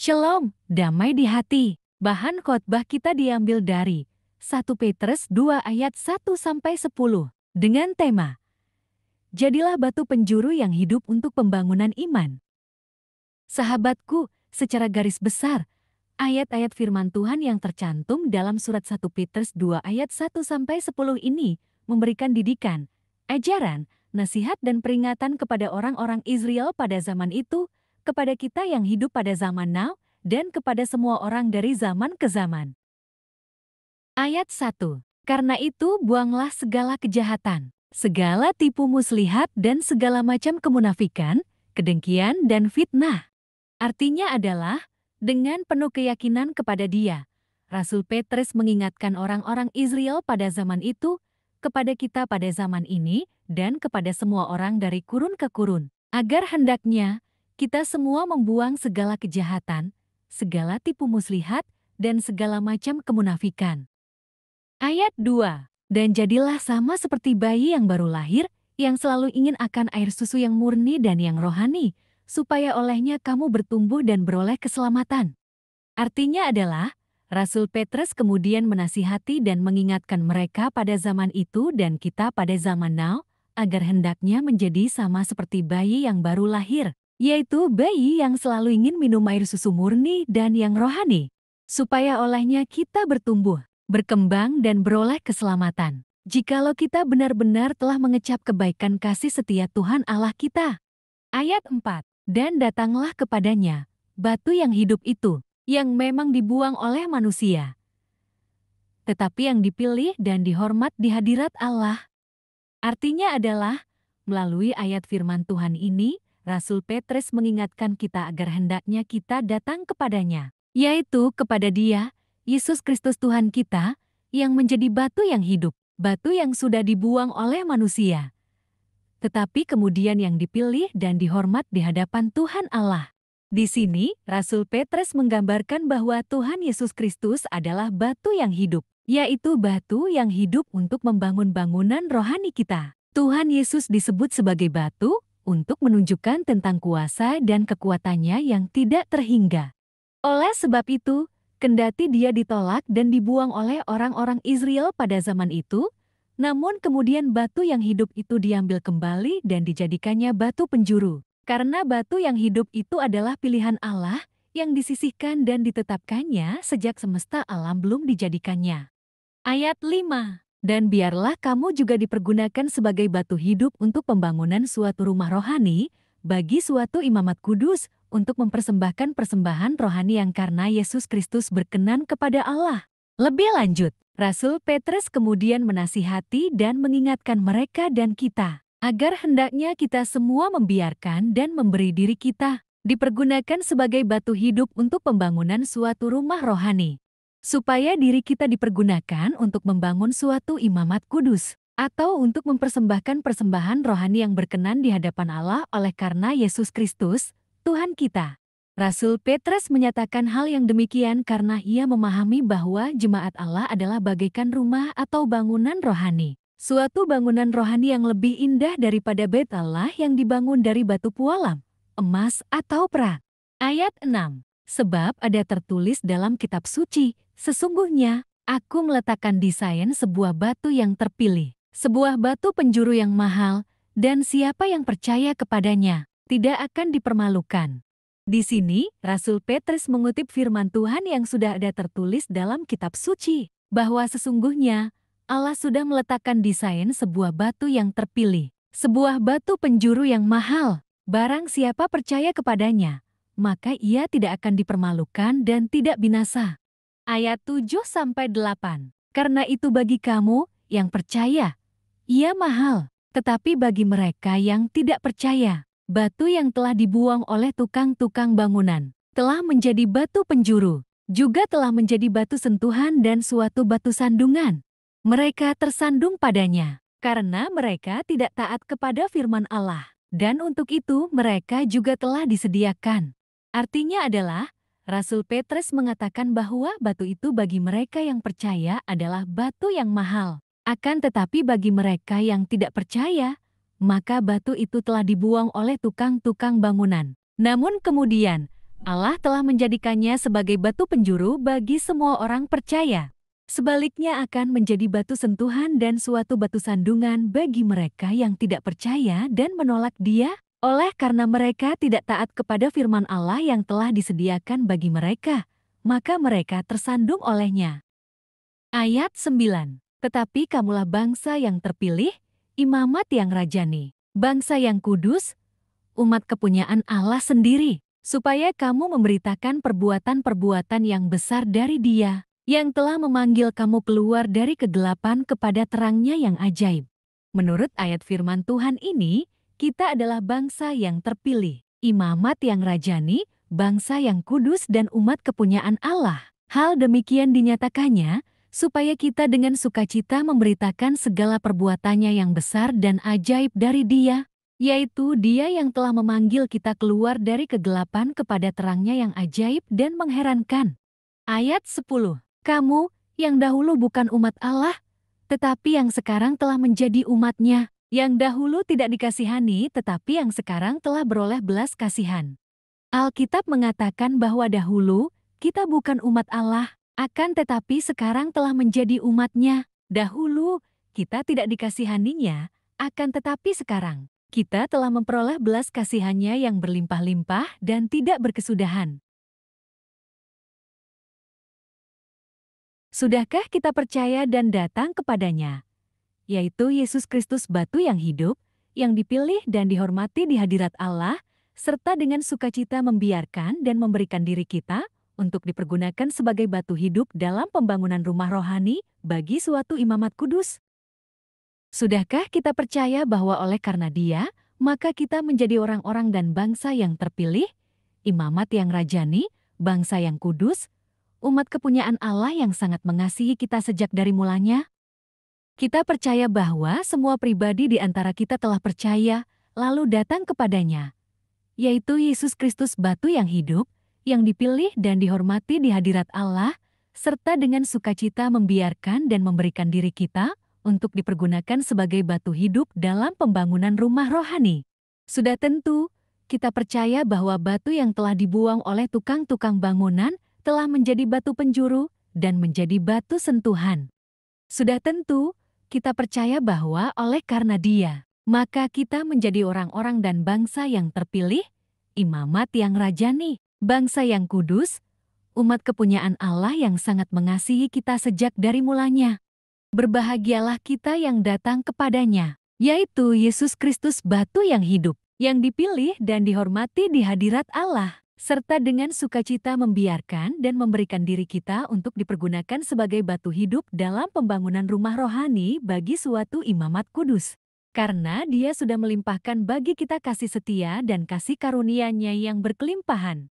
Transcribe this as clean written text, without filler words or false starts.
Shalom, damai di hati. Bahan khotbah kita diambil dari 1 Petrus 2 ayat 1-10 dengan tema Jadilah batu penjuru yang hidup untuk pembangunan iman. Sahabatku, secara garis besar, ayat-ayat firman Tuhan yang tercantum dalam surat 1 Petrus 2 ayat 1-10 ini memberikan didikan, ajaran, nasihat dan peringatan kepada orang-orang Israel pada zaman itu, kepada kita yang hidup pada zaman now, dan kepada semua orang dari zaman ke zaman. Ayat 1. Karena itu buanglah segala kejahatan, segala tipu muslihat dan segala macam kemunafikan, kedengkian dan fitnah. Artinya adalah, dengan penuh keyakinan kepada Dia, Rasul Petrus mengingatkan orang-orang Israel pada zaman itu, kepada kita pada zaman ini, dan kepada semua orang dari kurun ke kurun, agar hendaknya kita semua membuang segala kejahatan, segala tipu muslihat, dan segala macam kemunafikan. Ayat 2. Dan jadilah sama seperti bayi yang baru lahir, yang selalu ingin akan air susu yang murni dan yang rohani, supaya olehnya kamu bertumbuh dan beroleh keselamatan. Artinya adalah, Rasul Petrus kemudian menasihati dan mengingatkan mereka pada zaman itu dan kita pada zaman now, agar hendaknya menjadi sama seperti bayi yang baru lahir, yaitu bayi yang selalu ingin minum air susu murni dan yang rohani, supaya olehnya kita bertumbuh, berkembang dan beroleh keselamatan. Jikalau kita benar-benar telah mengecap kebaikan kasih setia Tuhan Allah kita. Ayat 4. Dan datanglah kepadanya, batu yang hidup itu, yang memang dibuang oleh manusia, tetapi yang dipilih dan dihormat di hadirat Allah. Artinya adalah, melalui ayat firman Tuhan ini, Rasul Petrus mengingatkan kita agar hendaknya kita datang kepadanya, yaitu kepada Dia, Yesus Kristus Tuhan kita, yang menjadi batu yang hidup, batu yang sudah dibuang oleh manusia, tetapi kemudian yang dipilih dan dihormat di hadapan Tuhan Allah. Di sini, Rasul Petrus menggambarkan bahwa Tuhan Yesus Kristus adalah batu yang hidup, yaitu batu yang hidup untuk membangun bangunan rohani kita. Tuhan Yesus disebut sebagai batu untuk menunjukkan tentang kuasa dan kekuatannya yang tidak terhingga. Oleh sebab itu, kendati Dia ditolak dan dibuang oleh orang-orang Israel pada zaman itu, namun kemudian batu yang hidup itu diambil kembali dan dijadikannya batu penjuru. Karena batu yang hidup itu adalah pilihan Allah yang disisihkan dan ditetapkannya sejak semesta alam belum dijadikannya. Ayat 5. Dan biarlah kamu juga dipergunakan sebagai batu hidup untuk pembangunan suatu rumah rohani, bagi suatu imamat kudus, untuk mempersembahkan persembahan rohani yang karena Yesus Kristus berkenan kepada Allah. Lebih lanjut, Rasul Petrus kemudian menasihati dan mengingatkan mereka dan kita, agar hendaknya kita semua membiarkan dan memberi diri kita, dipergunakan sebagai batu hidup untuk pembangunan suatu rumah rohani, supaya diri kita dipergunakan untuk membangun suatu imamat kudus, atau untuk mempersembahkan persembahan rohani yang berkenan di hadapan Allah oleh karena Yesus Kristus, Tuhan kita. Rasul Petrus menyatakan hal yang demikian karena ia memahami bahwa jemaat Allah adalah bagaikan rumah atau bangunan rohani. Suatu bangunan rohani yang lebih indah daripada bait Allah yang dibangun dari batu pualam, emas atau perak. Ayat 6. Sebab ada tertulis dalam kitab suci, sesungguhnya, aku meletakkan desain sebuah batu yang terpilih, sebuah batu penjuru yang mahal, dan siapa yang percaya kepadanya, tidak akan dipermalukan. Di sini, Rasul Petrus mengutip firman Tuhan yang sudah ada tertulis dalam kitab suci, bahwa sesungguhnya Allah sudah meletakkan desain sebuah batu yang terpilih, sebuah batu penjuru yang mahal. Barang siapa percaya kepadanya, maka ia tidak akan dipermalukan dan tidak binasa. Ayat 7-8. Karena itu bagi kamu yang percaya, ia mahal, tetapi bagi mereka yang tidak percaya, batu yang telah dibuang oleh tukang-tukang bangunan, telah menjadi batu penjuru, juga telah menjadi batu sentuhan dan suatu batu sandungan. Mereka tersandung padanya, karena mereka tidak taat kepada firman Allah, dan untuk itu mereka juga telah disediakan. Artinya adalah, Rasul Petrus mengatakan bahwa batu itu bagi mereka yang percaya adalah batu yang mahal. Akan tetapi bagi mereka yang tidak percaya, maka batu itu telah dibuang oleh tukang-tukang bangunan. Namun kemudian, Allah telah menjadikannya sebagai batu penjuru bagi semua orang percaya. Sebaliknya akan menjadi batu sentuhan dan suatu batu sandungan bagi mereka yang tidak percaya dan menolak Dia, oleh karena mereka tidak taat kepada firman Allah yang telah disediakan bagi mereka, maka mereka tersandung olehnya. Ayat 9. Tetapi kamulah bangsa yang terpilih, imamat yang rajani, bangsa yang kudus, umat kepunyaan Allah sendiri, supaya kamu memberitakan perbuatan-perbuatan yang besar dari Dia, yang telah memanggil kamu keluar dari kegelapan kepada terangnya yang ajaib. Menurut ayat firman Tuhan ini, kita adalah bangsa yang terpilih, imamat yang rajani, bangsa yang kudus dan umat kepunyaan Allah. Hal demikian dinyatakannya, supaya kita dengan sukacita memberitakan segala perbuatannya yang besar dan ajaib dari Dia, yaitu Dia yang telah memanggil kita keluar dari kegelapan kepada terangnya yang ajaib dan mengherankan. Ayat 10. Kamu, yang dahulu bukan umat Allah, tetapi yang sekarang telah menjadi umat-Nya, yang dahulu tidak dikasihani tetapi yang sekarang telah beroleh belas kasihan. Alkitab mengatakan bahwa dahulu, kita bukan umat Allah, akan tetapi sekarang telah menjadi umat-Nya. Dahulu, kita tidak dikasihaninya, akan tetapi sekarang, kita telah memperoleh belas kasihan-Nya yang berlimpah-limpah dan tidak berkesudahan. Sudahkah kita percaya dan datang kepadanya, yaitu Yesus Kristus batu yang hidup, yang dipilih dan dihormati di hadirat Allah, serta dengan sukacita membiarkan dan memberikan diri kita untuk dipergunakan sebagai batu hidup dalam pembangunan rumah rohani bagi suatu imamat kudus? Sudahkah kita percaya bahwa oleh karena Dia, maka kita menjadi orang-orang dan bangsa yang terpilih, imamat yang rajani, bangsa yang kudus, umat kepunyaan Allah yang sangat mengasihi kita sejak dari mulanya? Kita percaya bahwa semua pribadi di antara kita telah percaya, lalu datang kepadanya, yaitu Yesus Kristus batu yang hidup, yang dipilih dan dihormati di hadirat Allah, serta dengan sukacita membiarkan dan memberikan diri kita untuk dipergunakan sebagai batu hidup dalam pembangunan rumah rohani. Sudah tentu, kita percaya bahwa batu yang telah dibuang oleh tukang-tukang bangunan telah menjadi batu penjuru dan menjadi batu sentuhan. Sudah tentu, kita percaya bahwa oleh karena Dia, maka kita menjadi orang-orang dan bangsa yang terpilih, imamat yang rajani, bangsa yang kudus, umat kepunyaan Allah yang sangat mengasihi kita sejak dari mulanya. Berbahagialah kita yang datang kepadanya, yaitu Yesus Kristus batu yang hidup, yang dipilih dan dihormati di hadirat Allah, serta dengan sukacita membiarkan dan memberikan diri kita untuk dipergunakan sebagai batu hidup dalam pembangunan rumah rohani bagi suatu imamat kudus. Karena Dia sudah melimpahkan bagi kita kasih setia dan kasih karunia-Nya yang berkelimpahan.